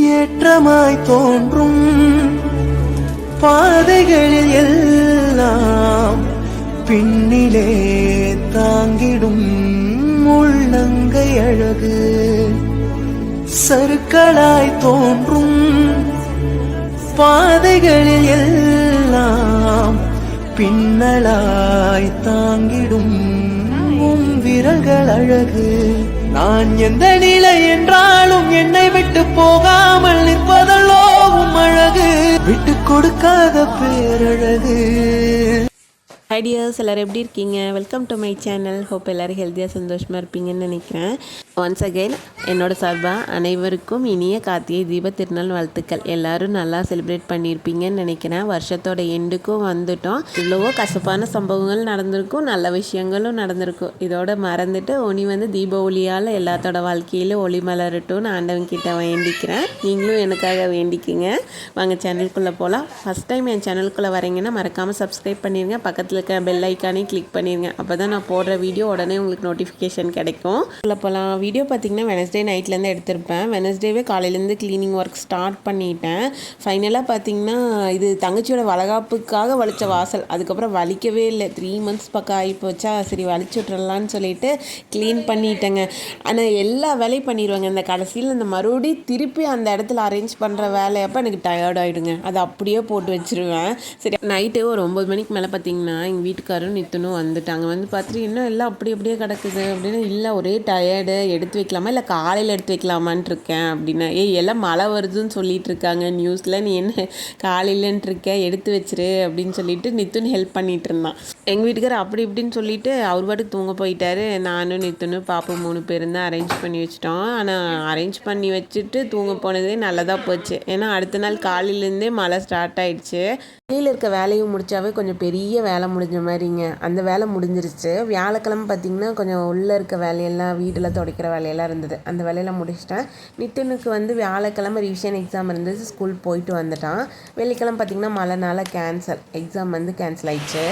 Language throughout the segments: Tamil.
ஏற்றமாய் தோன்றும் பாதைகளில் எல்லாம் பின்னிலே தாங்கிடும் உள்ளங்கை அழகு. சருக்களாய் தோன்றும் பாதைகளில் எல்லாம் பின்னலாய் தாங்கிடும் விரல்கள் அழகு. நான் எந்த நிலை என்றாலும் என்னை விட்டு போகாமல் நிற்பதல்லோ அழகு, விட்டு கொடுக்காத பேரழகு. ஐடியாஸ் எல்லோரும் எப்படி இருக்கீங்க? Welcome to my channel. Hope எல்லோரும் ஹெல்த்தியாக சந்தோஷமாக இருப்பீங்கன்னு நினைக்கிறேன். ஒன்ஸ் அகெயின் என்னோட சார்பாக அனைவருக்கும் இனிய கார்த்திகை தீப திருநாள் வாழ்த்துக்கள். எல்லோரும் நல்லா செலிப்ரேட் பண்ணியிருப்பீங்கன்னு நினைக்கிறேன். வருஷத்தோட எண்டுக்கும் வந்துட்டோம். இவ்வளவோ கசப்பான சம்பவங்கள் நடந்திருக்கும், நல்ல விஷயங்களும் நடந்திருக்கும். இதோட மறந்துட்டு ஒளி தீப ஒளியால் எல்லாத்தோட வாழ்க்கையிலும் ஒளி மலரட்டும்னு ஆண்டவன்கிட்ட வேண்டிக்கிறேன். நீங்களும் எனக்காக வேண்டிக்குங்க. வாங்க சேனலுக்குள்ளே போகலாம். ஃபஸ்ட் டைம் என் சேனலுக்குள்ளே வரீங்கன்னா மறக்காமல் சப்ஸ்கிரைப் பண்ணிடுங்க. பக்கத்தில் பெல் ஐக்கானே கிளிக் பண்ணிடுங்க. அப்போ தான் நான் போடுற வீடியோ உடனே உங்களுக்கு நோட்டிஃபிகேஷன் கிடைக்கும். போகலாம். வீடியோ பார்த்திங்கன்னா வெனஸ்டே நைட்லேருந்து எடுத்திருப்பேன். வெனஸ்டேவே காலையிலேருந்து க்ளீனிங் ஒர்க் ஸ்டார்ட் பண்ணிட்டேன். ஃபைனலாக பார்த்திங்கன்னா இது தங்கச்சியோட வளகாப்புக்காக வலித்த வாசல். அதுக்கப்புறம் வலிக்கவே இல்லை. 3 months பக்கம் ஆகி போச்சா, சரி வலிச்சு விட்றலான்னு சொல்லிட்டு க்ளீன் பண்ணிட்டேங்க. ஆனால் எல்லா வேலையும் பண்ணிடுவாங்க. இந்த கடைசியில் இந்த மறுபடியும் திருப்பி அந்த இடத்துல அரேஞ்ச் பண்ணுற வேலையப்போ எனக்கு டயர்ட் ஆகிடுங்க. அதை அப்படியே போட்டு வச்சுருவேன். சரி, நைட்டு ஒரு 9 மணிக்கு மேலே பார்த்திங்கன்னா எங்கள் வீட்டுக்காரும் நித்தனும் வந்துட்டாங்க. பார்த்துட்டு இன்னும் எல்லாம் அப்படியே கிடக்குது அப்படின்னு. இல்லை ஒரே டயர்டு, எடுத்து வைக்கலாமா இல்லை காலையில் எடுத்து வைக்கலாமான் இருக்கேன் அப்படின்னா. எல்லாம் மழை வருதுன்னு சொல்லிட்டு இருக்காங்க நியூஸில், நீ என்ன காலையிலன்ட்டு இருக்க, எடுத்து வச்சிரு அப்படின்னு சொல்லிட்டு நித்துன் ஹெல்ப் பண்ணிட்டு இருந்தான். எங்கள் வீட்டுக்கார் அப்படி இப்படின்னு சொல்லிட்டு அவர் பாட்டுக்கு தூங்க போயிட்டாரு. நானும் நித்தனும் பாப்பா 3 பேரும் தான் அரேஞ்ச் பண்ணி வச்சிட்டோம். ஆனால் அரேஞ்ச் பண்ணி வச்சுட்டு தூங்க போனதே நல்லதாக போச்சு. ஏன்னா அடுத்த நாள் காலையிலேருந்தே மழை ஸ்டார்ட் ஆகிடுச்சு. வெளியில் இருக்க வேலையும் முடிச்சாவே கொஞ்சம் பெரிய வேலை முடிஞ்ச மாதிரிங்க. அந்த வேலை முடிஞ்சிருச்சு. வியாழக்கிழமை பார்த்திங்கன்னா கொஞ்சம் உள்ளே இருக்க வேலையெல்லாம், வீட்டில் துடைக்கிற வேலையெல்லாம் இருந்தது. அந்த வேலையெல்லாம் முடிச்சிட்டேன். நித்தினுக்கு வியாழக்கிழமை ரிவிஷன் எக்ஸாம் இருந்துச்சு, ஸ்கூல் போயிட்டு வந்துட்டான். வெள்ளிக்கிழமை பார்த்திங்கன்னா மழைனால கேன்சல், எக்ஸாம் கேன்சல் ஆயிடுச்சு.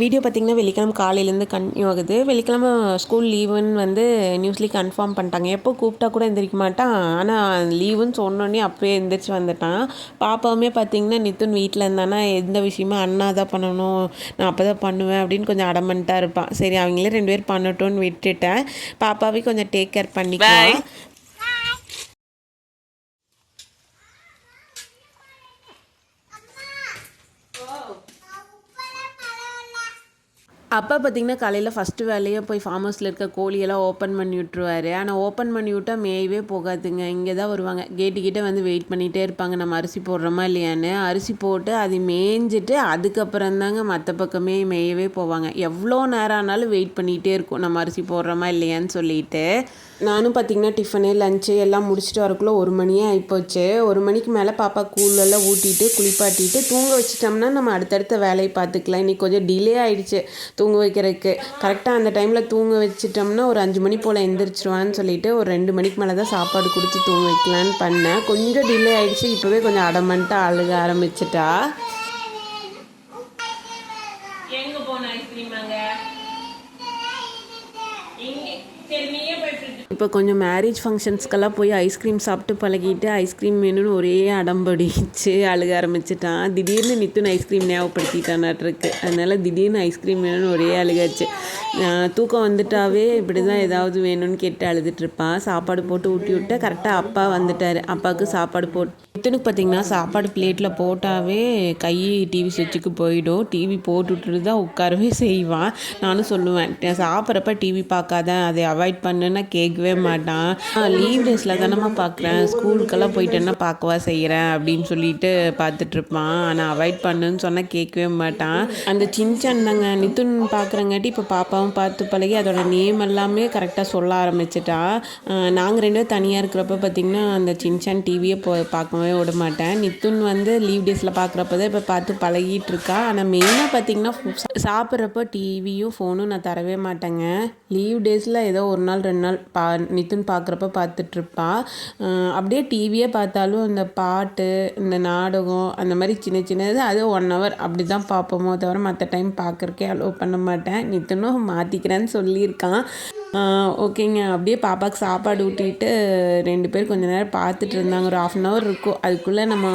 வீடியோ பார்த்திங்கன்னா வெள்ளிக்கிழமை காலையிலேருந்து கன்டினியூ ஆகுது. வெள்ளிக்கிழமை ஸ்கூல் லீவுன்னு நியூஸ்லி கன்ஃபார்ம் பண்ணிட்டாங்க. எப்போ கூப்பிட்டா கூட எந்திரிக்க மாட்டான். ஆனால் லீவுன்னு சொன்னோன்னே அப்போயே எந்திரிச்சு வந்துட்டான். பாப்பாவுமே பார்த்திங்கன்னா நித்துன் வீட்டில் இருந்தானா எந்த விஷயமும் அண்ணா தான் பண்ணணும், நான் அப்போ தான் பண்ணுவேன் அப்படின்னு கொஞ்சம் அடமெண்ட்டாக இருப்பான். சரி அவங்களே 2 பேர் பண்ணட்டும்னு விட்டுட்டேன். பாப்பாவே கொஞ்சம் டேக் கேர் பண்ணிக்குவான். அப்பா பார்த்திங்கன்னா காலையில் ஃபஸ்ட்டு வேலையே போய் ஃபார்ம் ஹவுஸில் இருக்க கோழியெல்லாம் ஓப்பன் பண்ணி விட்ருவார். ஆனால் ஓப்பன் பண்ணி விட்டால் மேயவே போகாதுங்க. இங்கே தான் வருவாங்க, கேட்டுக்கிட்டே வெயிட் பண்ணிகிட்டே இருப்பாங்க நம்ம அரிசி போடுறோமா இல்லையான்னு. அரிசி போட்டு அது மேய்ஞ்சிட்டு அதுக்கப்புறம் தாங்க மற்ற பக்கமே மேயவே போவாங்க. எவ்வளோ நேரம் ஆனாலும் வெயிட் பண்ணிகிட்டே இருக்கும் நம்ம அரிசி போடுறோமா இல்லையான்னு சொல்லிட்டு. நானும் பார்த்திங்கன்னா டிஃபனு லஞ்சு எல்லாம் முடிச்சுட்டு வரக்குள்ளே 1 மணியே ஆகிப்போச்சு. 1 மணிக்கு மேலே பாப்பா கூழெல்லாம் ஊட்டிட்டு குளிப்பாட்டிட்டு தூங்க வச்சிட்டோம்னா நம்ம அடுத்தடுத்த வேலையை பார்த்துக்கலாம். இன்றைக்கி கொஞ்சம் டிலே ஆகிடுச்சு தூங்க வைக்கிறதுக்கு. கரெக்டாக அந்த டைமில் தூங்க வச்சிட்டோம்னா ஒரு 5 மணி போல் எந்திரிச்சிருவான்னு சொல்லிட்டு ஒரு 2 மணிக்கு மேலே தான் சாப்பாடு கொடுத்து தூங்க வைக்கலான்னு பண்ணேன். கொஞ்சம் டிலே ஆகிடுச்சு. இப்போவே கொஞ்சம் அடமெண்ட்டாக அழுக ஆரம்பிச்சிட்டா. எங்கே போன ஐஸ்கிரீமாங்க? இப்போ கொஞ்சம் மேரேஜ் ஃபங்க்ஷன்ஸ்க்கெல்லாம் போய் ஐஸ்கிரீம் சாப்பிட்டு பழகிட்டு ஐஸ்கிரீம் வேணும்னு ஒரே அடம்படிச்சு அழுக ஆரம்பிச்சிட்டான். திடீர்னு நித்துன் ஐஸ்கிரீம் ஞாபகப்படுத்திட்டானாட்டிருக்கு. அதனால் திடீர்னு ஐஸ்கிரீம் வேணும்னு ஒரே அழுகாச்சு. தூக்கம் வந்துட்டாவே இப்படி தான் ஏதாவது வேணும்னு கேட்டு அழுதுட்டுருப்பான். சாப்பாடு போட்டு ஊட்டி விட்டு கரெக்டாக அப்பா வந்துட்டார். அப்பாவுக்கு சாப்பாடு போட்டு நித்துனுக்கு பார்த்திங்கன்னா சாப்பாடு பிளேட்டில் போட்டாவே கை டிவி சுவிட்சுக்கு போயிடும். டிவி போட்டு விட்டுட்டு தான் உட்காரவே செய்வான். நானும் சொல்லுவேன், சாப்பிட்றப்ப டிவி பார்க்காத, அதை அவாய்ட் பண்ணுன்னா கேட்கவே மாட்டான். லீவ் டேஸில் தானம்மா பார்க்குறேன், ஸ்கூலுக்கெல்லாம் போயிட்டேன்னா பார்க்கவா செய்கிறேன் அப்படின்னு சொல்லிட்டு பார்த்துட்ருப்பான். ஆனால் அவாய்ட் பண்ணுன்னு சொன்னால் கேட்கவே மாட்டான். அந்த சின்சான் தாங்க நித்துன் பார்க்குறங்காட்டி இப்போ பாப்பாவும் பார்த்து பழகி அதோட நேம் எல்லாமே கரெக்டாக சொல்ல ஆரம்பிச்சிட்டா. நாங்கள் 2 பேரும் தனியாக இருக்கிறப்ப பார்த்திங்கன்னா அந்த சின்சான் டிவியை பார்க்கவே விட மாட்டேன். நித்துன் லீவ் டேஸில் பார்க்குறப்ப தான் இப்போ பார்த்து பழகிட்டு இருக்கா. ஆனால் மெயினாக பார்த்திங்கன்னா சாப்பிட்றப்போ டிவியும் ஃபோனும் நான் தரவே மாட்டேங்க. லீவ் டேஸில் ஏதோ 1 நாள் 2 நாள் நித்துன் பார்க்குறப்ப பார்த்துட்ருப்பா. அப்படியே டிவியே பார்த்தாலும் இந்த பாட்டு, இந்த நாடகம் அந்த மாதிரி சின்ன சின்னது அது 1 hour அப்படி தான் பார்ப்போமோ தவிர மற்ற டைம் பார்க்குறக்கே அலோவ் பண்ண மாட்டேன். நித்துனும் மாற்றிக்கிறேன்னு சொல்லியிருக்கான். ஓகேங்க. அப்படியே பாப்பாவுக்கு சாப்பாடு ஊட்டிட்டு 2 பேர் கொஞ்ச நேரம் பார்த்துட்டு இருந்தாங்க. ஒரு 1/2 hour இருக்கும். அதுக்குள்ளே நம்ம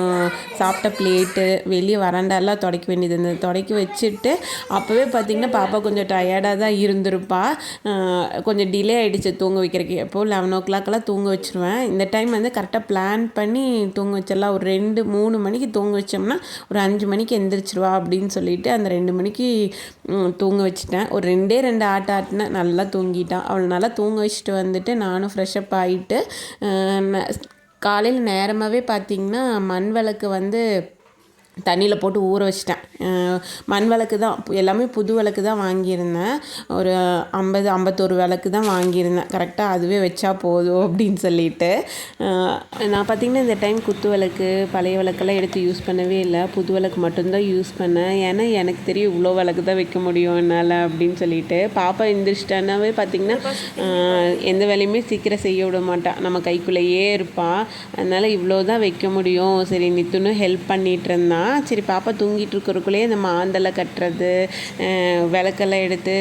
சாப்பிட்ட பிளேட்டு வெளியே வராண்டாலாம் துடைக்க வேண்டியது இருந்தது. துடைக்க வச்சுட்டு அப்போவே பார்த்திங்கன்னா பாப்பா கொஞ்சம் டயர்டாக தான் இருந்திருப்பா. கொஞ்சம் டிலே ஆகிடுச்சு தூங்க வைக்கிறதுக்கு. எப்போது 11 o'clockலாம் தூங்க வச்சுருவேன். இந்த டைம் வந்து கரெக்டாக பிளான் பண்ணி தூங்க வச்சிடலாம். ஒரு 2-3 மணிக்கு தூங்க வச்சோம்னா ஒரு 5 மணிக்கு எந்திரிச்சிருவா அப்படின்னு சொல்லிட்டு அந்த 2 மணிக்கு தூங்க வச்சுட்டேன். ஒரு 2 ஆட்டம் ஆட்டினேன். நல்லா தூங்கிட்டான். அவளை நல்லா தூங்க வச்சுட்டு வந்துட்டு நானும் ஃப்ரெஷ்அப் ஆகிட்டு காலையில் நேரமாகவே பார்த்திங்கன்னா மண் விளக்கு வந்து தண்ணியில் போட்டு ஊற வச்சிட்டேன். மண் விளக்கு தான் எல்லாமே புது விளக்கு தான் வாங்கியிருந்தேன். ஒரு 51 விளக்கு தான் வாங்கியிருந்தேன். கரெக்டாக அதுவே வச்சா போதும் அப்படின்னு சொல்லிட்டு நான் பார்த்திங்கன்னா இந்த டைம் குத்து விளக்கு பழைய விளக்கெல்லாம் எடுத்து யூஸ் பண்ணவே இல்லை. புது விளக்கு மட்டும்தான் யூஸ் பண்ணேன். ஏன்னா எனக்கு தெரியும் இவ்வளோ விளக்கு தான் வைக்க முடியும் என்னால் அப்படின்னு சொல்லிட்டு. பாப்பா எந்திரிச்சிட்டானாவே பார்த்திங்கன்னா எந்த வேலையுமே சீக்கிரம் செய்ய விட மாட்டான். நம்ம கைக்குள்ளேயே இருப்பாள். அதனால் இவ்வளோ தான் வைக்க முடியும். சரி நித்துன்னு ஹெல்ப் பண்ணிகிட்டு இருந்தான். சரி பாப்பா தூங்கிட்டு இருக்கிறக்குள்ளேயே இந்த மாந்தலை கட்டுறது, விளக்கெல்லாம் எடுத்து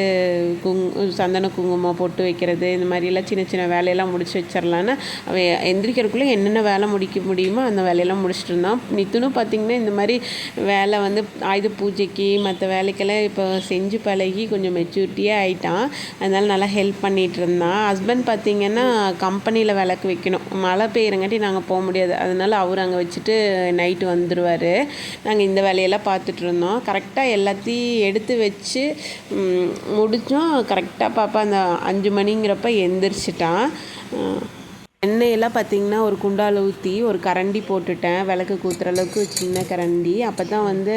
சந்தன குங்குமம் போட்டு வைக்கிறது, இந்த மாதிரியெல்லாம் சின்ன சின்ன வேலையெல்லாம் முடிச்சு வச்சிடலான்னு அவன் எந்திரிக்கிறதுக்குள்ளே என்னென்ன வேலை முடிக்க முடியுமோ அந்த வேலையெல்லாம் முடிச்சுட்டு இருந்தான். நித்துனும் பார்த்திங்கன்னா இந்த மாதிரி வேலை வந்து ஆயுத பூஜைக்கு மற்ற வேலைக்கெல்லாம் இப்போ செஞ்சு பழகி கொஞ்சம் மெச்சூரிட்டியாக ஆகிட்டான். அதனால் நல்லா ஹெல்ப் பண்ணிகிட்டு இருந்தான். ஹஸ்பண்ட் பார்த்திங்கன்னா கம்பெனியில் விளக்கு வைக்கணும். மழை பெய்யறங்காட்டி நாங்கள் போக முடியாது. அதனால் அவர் அங்கே வச்சுட்டு நைட்டு வந்துடுவார். நாங்கள் இந்த வேலையெல்லாம் பார்த்துட்ருந்தோம். கரெக்டாக எல்லாத்தையும் எடுத்து வச்சு முடித்தோம். கரெக்டாக பாப்பா அந்த 5 மணிங்கிறப்ப எந்திரிச்சிட்டான். எண்ணெயெல்லாம் பார்த்திங்கன்னா ஒரு குண்டால் ஊற்றி ஒரு கரண்டி போட்டுட்டேன். விளக்கு ஊற்றுற அளவுக்கு சின்ன கரண்டி. அப்போ தான் வந்து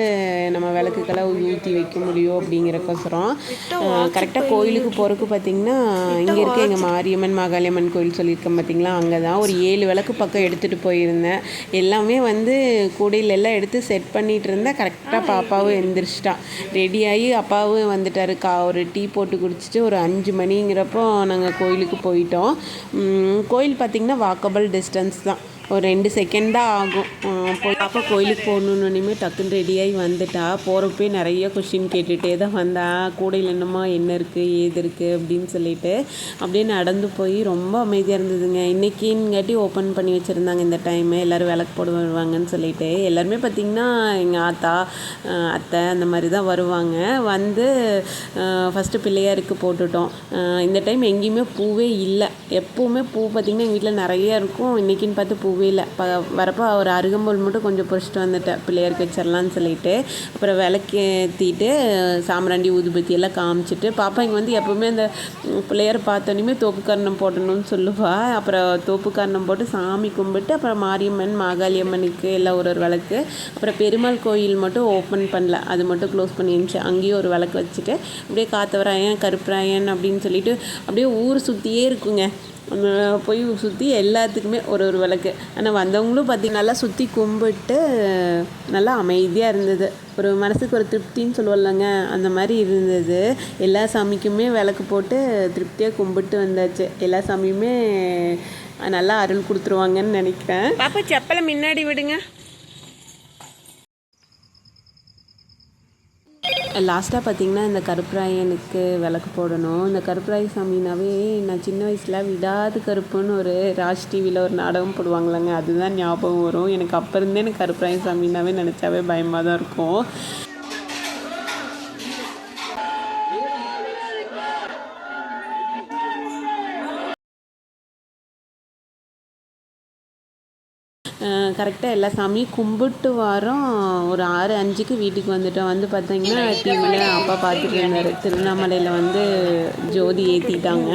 நம்ம விளக்குக்கெல்லாம் ஊற்றி வைக்க முடியும் அப்படிங்கிறக்கோசரம். கரெக்டாக கோயிலுக்கு போகிறதுக்கு பார்த்திங்கன்னா இங்கே இருக்க எங்கள் மாரியம்மன் மாகாளியம்மன் கோயில் சொல்லியிருக்கேன் பார்த்திங்களா, அங்கே தான் ஒரு 7 விளக்கு பக்கம் எடுத்துகிட்டு போயிருந்தேன். எல்லாமே வந்து கூடையில எல்லாம் எடுத்து செட் பண்ணிகிட்டு இருந்தேன். கரெக்டாக பாப்பாவும் எந்திரிச்சிட்டான். ரெடியாகி அப்பாவும் வந்துட்டார். ஒரு டீ போட்டு குடிச்சிட்டு ஒரு 5 மணிங்கிறப்போ நாங்கள் கோயிலுக்கு போயிட்டோம். கோயில் பார்த்திங்கன்னா வாக்கபிள் டிஸ்டன்ஸ் தான். ஒரு 2 செகண்ட் தான் ஆகும். பாப்பா கோயிலுக்கு போகணுன்னு டக்குன்னு ரெடியாகி வந்துட்டா. போகிறப்பே நிறைய கொஷின் கேட்டுகிட்டே தான் வந்தா. கூடையில் என்னம்மா என்ன இருக்குது ஏது இருக்குது அப்படின்னு சொல்லிட்டு அப்படியே நடந்து போய் ரொம்ப அமைதியாக இருந்ததுங்க. இன்றைக்கிங்காட்டி ஓப்பன் பண்ணி வச்சுருந்தாங்க இந்த டைமு. எல்லோரும் விளக்கு போட வருவாங்கன்னு சொல்லிட்டு. எல்லாருமே பார்த்திங்கன்னா எங்கள் அத்தை அந்த மாதிரி தான் வருவாங்க. வந்து ஃபஸ்ட்டு பிள்ளையாருக்கு போட்டுட்டோம். இந்த டைம் எங்கேயுமே பூவே இல்லை. எப்போவுமே பூ பார்த்திங்கன்னா எங்கள் வீட்டில் நிறையா இருக்கும். இன்றைக்கின்னு பார்த்து பூ இல்லை. வரப்போ ஒரு அருகம்புல் மட்டும் கொஞ்சம் பொறிச்சிட்டு வந்துட்டேன் பிள்ளையாருக்கு வச்சிடலான்னு சொல்லிட்டு. அப்புறம் விளக்கு ஏற்றிட்டு சாம்பிராண்டி ஊதுபத்தி எல்லாம் காமிச்சிட்டு பாப்பா இங்கே வந்து எப்போவுமே அந்த பிள்ளையார் பார்த்தோன்னே தோப்புக்கரணம் போடணும்னு சொல்லுவாள். அப்புறம் தோப்புக்கரணம் போட்டு சாமி கும்பிட்டு அப்புறம் மாரியம்மன் மாகாளியம்மனுக்கு எல்லாம் ஒரு விளக்கு. அப்புறம் பெருமாள் கோயில் மட்டும் ஓப்பன் பண்ணல, அது மட்டும் க்ளோஸ் பண்ணி இருந்துச்சு. அங்கேயும் ஒரு விளக்கு வச்சுட்டு அப்படியே காத்தவராயன் கருப்பராயன் அப்படின்னு சொல்லிட்டு அப்படியே ஊர் சுற்றியே இருக்குங்க. போய் சுற்றி எல்லாத்துக்குமே ஒரு விளக்கு. ஆனால் வந்தவங்களும் பார்த்திங்கன்னா நல்லா சுற்றி கும்பிட்டு நல்லா அமைதியாக இருந்தது. ஒரு மனசுக்கு ஒரு திருப்தின்னு சொல்லுவாங்கங்க, அந்த மாதிரி இருந்தது. எல்லா சாமிக்குமே விளக்கு போட்டு திருப்தியாக கும்பிட்டு வந்தாச்சு. எல்லா சாமியுமே நல்லா அருள் கொடுத்துருவாங்கன்னு நினைக்கிறேன். பாப்பா செப்பலை முன்னாடி விடுங்க. லாஸ்ட்டாக பார்த்திங்கன்னா இந்த கருப்பராயனுக்கு விளக்கு போடணும். இந்த கருப்பராய சாமினாவே நான் சின்ன வயசில் விடாது கருப்புன்னு ஒரு ராஜ் டிவியில் ஒரு நாடகம் போடுவாங்களாங்க, அதுதான் ஞாபகம் வரும் எனக்கு. அப்போ இருந்தே எனக்கு கருப்பராய சாமினாவே நினச்சாவே பயமாக தான் இருக்கும். கரெக்டாக எல்லா சாமியும் கும்பிட்டு வரோம். ஒரு 6:05க்கு வீட்டுக்கு வந்துட்டோம். வந்து பார்த்தீங்கன்னா டிவியில் அப்பா பார்த்துட்டு இருந்தார். திருவண்ணாமலையில் வந்து ஜோதி ஏற்றிட்டாங்க.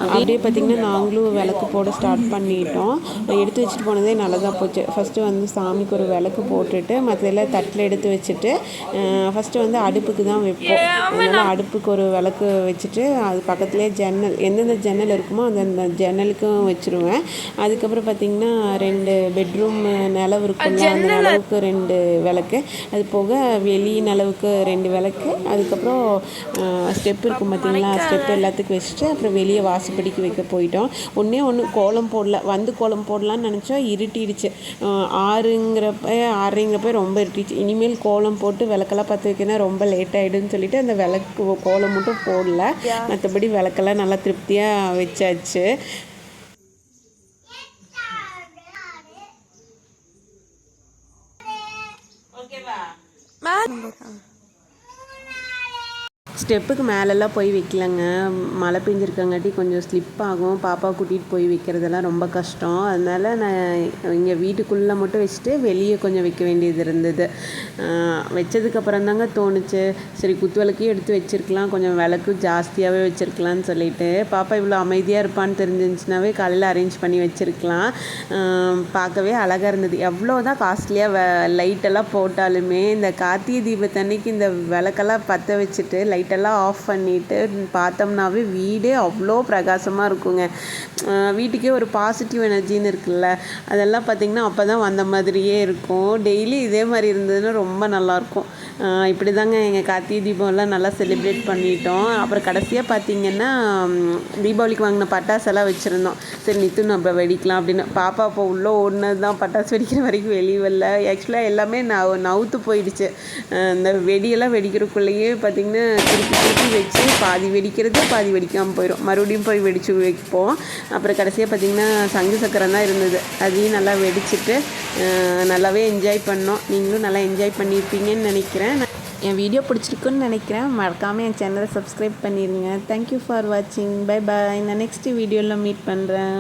அப்படியே பார்த்திங்கன்னா நாங்களும் விளக்கு போட ஸ்டார்ட் பண்ணிட்டோம். எடுத்து வச்சுட்டு போனதே நல்லதாக போச்சு. ஃபஸ்ட்டு வந்து சாமிக்கு ஒரு விளக்கு போட்டுட்டு மற்றதெல்லாம் தட்டில் எடுத்து வச்சுட்டு ஃபஸ்ட்டு வந்து அடுப்புக்கு தான் வைப்போம். அதனால் அடுப்புக்கு ஒரு விளக்கு வச்சுட்டு அது பக்கத்துலேயே ஜன்னல், எந்தெந்த ஜன்னல் இருக்குமோ அந்தந்த ஜன்னலுக்கும் வச்சுருவேன். அதுக்கப்புறம் பார்த்திங்கன்னா 2 பெட்ரூம் நிலவு இருக்கும்ல அந்த நிலவுக்கு 2 விளக்கு, அது போக வெளி நிலவுக்கு 2 விளக்கு, அதுக்கப்புறம் ஸ்டெப் இருக்கும் பார்த்தீங்களா, ஸ்டெப் எல்லாத்துக்கும் வச்சுட்டு அப்புறம் வெளியே வாசப்படிக்கு வைக்க போயிட்டோம். ஒன்று கோலம் போடல, வந்து கோலம் போடலான்னு நினச்சா இருட்டிடுச்சு. 6:30 ரொம்ப இருட்டிடுச்சு. இனிமேல் கோலம் போட்டு விளக்கெல்லாம் பற்ற வைக்கணும், ரொம்ப லேட் ஆகிடுன்னு சொல்லிட்டு அந்த விளக்கு கோலம் மட்டும் போடல. மற்றபடி விளக்கெல்லாம் நல்லா திருப்தியாக வச்சாச்சு. ஸ்டெப்புக்கு மேலெல்லாம் போய் வைக்கலங்க, மழை பெஞ்சிருக்கங்காட்டி கொஞ்சம் ஸ்லிப் ஆகும். பாப்பா கூட்டிகிட்டு போய் வைக்கிறதெல்லாம் ரொம்ப கஷ்டம். அதனால் நான் இங்கே வீட்டுக்குள்ளே மட்டும் வச்சுட்டு வெளியே கொஞ்சம் வைக்க வேண்டியது இருந்தது. வச்சதுக்கப்புறம் தாங்க தோணுச்சு, சரி குத்து விளக்கையும் எடுத்து வச்சுருக்கலாம், கொஞ்சம் விளக்கு ஜாஸ்தியாகவே வச்சுருக்கலான்னு சொல்லிட்டு. பாப்பா இவ்வளோ அமைதியாக இருப்பான்னு தெரிஞ்சிருந்துச்சுனாவே காலையில் அரேஞ்ச் பண்ணி வச்சுருக்கலாம். பார்க்கவே அழகாக இருந்தது. எவ்வளோ தான் காஸ்ட்லியாக லைட்டெல்லாம் போட்டாலுமே இந்த கார்த்திகை தீபத்தன்னைக்கு இந்த விளக்கெல்லாம் பற்ற வச்சுட்டு லைட்டெல்லாம் ஆஃப் பண்ணிவிட்டு பார்த்தோம்னாவே வீடே அவ்வளோ பிரகாசமாக இருக்குங்க. வீட்டுக்கே ஒரு பாசிட்டிவ் எனர்ஜின்னு இருக்குல்ல, அதெல்லாம் பார்த்திங்கன்னா அப்போ தான் வந்த மாதிரியே இருக்கும். டெய்லி இதே மாதிரி இருந்ததுன்னா ரொம்ப நல்லாயிருக்கும். இப்படி தாங்க எங்கள் கார்த்திகை தீபம்லாம் நல்லா செலிப்ரேட் பண்ணிட்டோம். அப்புறம் கடைசியாக பார்த்திங்கன்னா தீபாவளிக்கு வாங்கின பட்டாசெல்லாம் வச்சுருந்தோம். சரி நித்து நம்ம வெடிக்கலாம் அப்படின்னு. பாப்பா அப்போ உள்ளே ஓடினது தான், பட்டாசு வெடிக்கிற வரைக்கும் வெளியே வரல. ஆக்சுவலாக எல்லாமே நவுத்து போயிடுச்சு. இந்த வெடியெல்லாம் வெடிக்கிறதுக்குள்ளேயே பார்த்திங்கன்னா திருப்பி வச்சு பாதி வெடிக்கிறது பாதி வெடிக்காமல் போயிடும். மறுபடியும் போய் வெடித்து வைப்போம். அப்புறம் கடைசியாக பார்த்திங்கன்னா சங்கு சக்கரம் தான் இருந்தது, அதையும் நல்லா வெடிச்சிட்டு நல்லாவே என்ஜாய் பண்ணோம். நீங்களும் நல்லா என்ஜாய் பண்ணியிருப்பீங்கன்னு நினைக்கிறேன். என் வீடியோ பிடிச்சிருக்குன்னு நினைக்கிறேன். மறக்காமல் என் சேனலை சப்ஸ்கிரைப் பண்ணிடுங்க. தேங்க்யூ ஃபார் வாட்சிங். Bye bye. நான் நெக்ஸ்ட் வீடியோவில் மீட் பண்ணுறேன்.